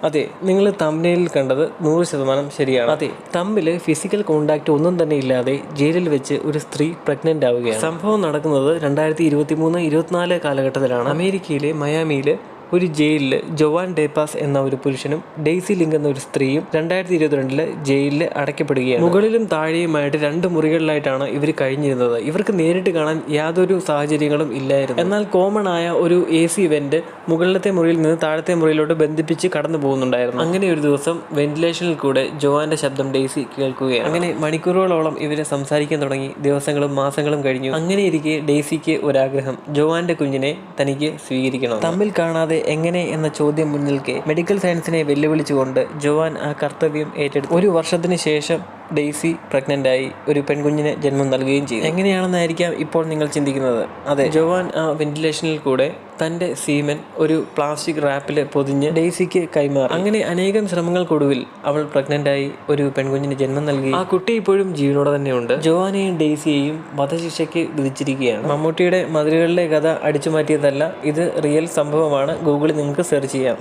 അതെ, നിങ്ങൾ തമ്പനെയിലിൽ കണ്ടത് 100% ശരിയാണ്. അതെ, തമ്മിൽ ഫിസിക്കൽ കോണ്ടാക്ട് ഒന്നും തന്നെ ഇല്ലാതെ ജയിലിൽ വെച്ച് ഒരു സ്ത്രീ പ്രഗ്നന്റ് ആവുകയാണ്. സംഭവം നടക്കുന്നത് 2023-24 കാലഘട്ടത്തിലാണ്. അമേരിക്കയിലെ മയാമിയിൽ ഒരു ജയിലിൽ ജോവാൻ ഡേപ്പാസ് എന്ന ഒരു പുരുഷനും ഡെയ്സി ലിങ്ക് എന്ന ഒരു സ്ത്രീയും 2022 ജയിലിൽ അടയ്ക്കപ്പെടുകയാണ്. മുകളിലും താഴെയുമായിട്ട് 2 മുറികളിലായിട്ടാണ് ഇവർ കഴിഞ്ഞിരുന്നത്. ഇവർക്ക് നേരിട്ട് കാണാൻ യാതൊരു സാഹചര്യങ്ങളും ഇല്ലായിരുന്നു. എന്നാൽ കോമൺ ആയ ഒരു AC വെന്റ് മുകളിലത്തെ മുറിയിൽ നിന്ന് താഴത്തെ മുറിയിലോട്ട് ബന്ധിപ്പിച്ച് കടന്നു പോകുന്നുണ്ടായിരുന്നു. അങ്ങനെ ഒരു ദിവസം വെന്റിലേഷനിൽ കൂടെ ജോവാന്റെ ശബ്ദം ഡെയ്സി കേൾക്കുകയാണ്. അങ്ങനെ മണിക്കൂറുകളോളം ഇവരെ സംസാരിക്കാൻ തുടങ്ങി. ദിവസങ്ങളും മാസങ്ങളും കഴിഞ്ഞു. അങ്ങനെ ഇരിക്കെ ഡെയ്സിക്ക് ഒരാഗ്രഹം, ജോവാന്റെ കുഞ്ഞിനെ തനിക്ക് സ്വീകരിക്കണം. തമ്മിൽ കാണാതെ എങ്ങനെ എന്ന ചോദ്യം മുന്നിൽക്കെ മെഡിക്കൽ സയൻസിനെ വെല്ലുവിളിച്ചുകൊണ്ട് ജോവാൻ ആ കർത്തവ്യം ഏറ്റെടുത്തു. 1 വർഷത്തിന് ശേഷം ഡെയ്സി പ്രഗ്നന്റായി ഒരു പെൺകുഞ്ഞിന് ജന്മം നൽകുകയും ചെയ്തു. എങ്ങനെയാണെന്നായിരിക്കാം ഇപ്പോൾ നിങ്ങൾ ചിന്തിക്കുന്നത്. അതെ, ജോവാൻ ആ വെന്റിലേഷനിൽ കൂടെ തൻ്റെ സീമൻ ഒരു പ്ലാസ്റ്റിക് റാപ്പിൽ പൊതിഞ്ഞ് ഡെയ്സിക്ക് കൈമാറി. അങ്ങനെ അനേകം ശ്രമങ്ങൾക്കൊടുവിൽ അവൾ പ്രഗ്നന്റായി ഒരു പെൺകുഞ്ഞിന് ജന്മം നൽകി. ആ കുട്ടി ഇപ്പോഴും ജീവനോടെ തന്നെയുണ്ട്. ജോവാനെയും ഡെയ്സിയെയും വധശിക്ഷയ്ക്ക് വിധിച്ചിരിക്കുകയാണ്. മമ്മൂട്ടിയുടെ മതിലുകളിലെ കഥ അടിച്ചു മാറ്റിയതല്ല, ഇത് റിയൽ സംഭവമാണ്. ഗൂഗിളിൽ നിങ്ങൾക്ക് സെർച്ച് ചെയ്യാം.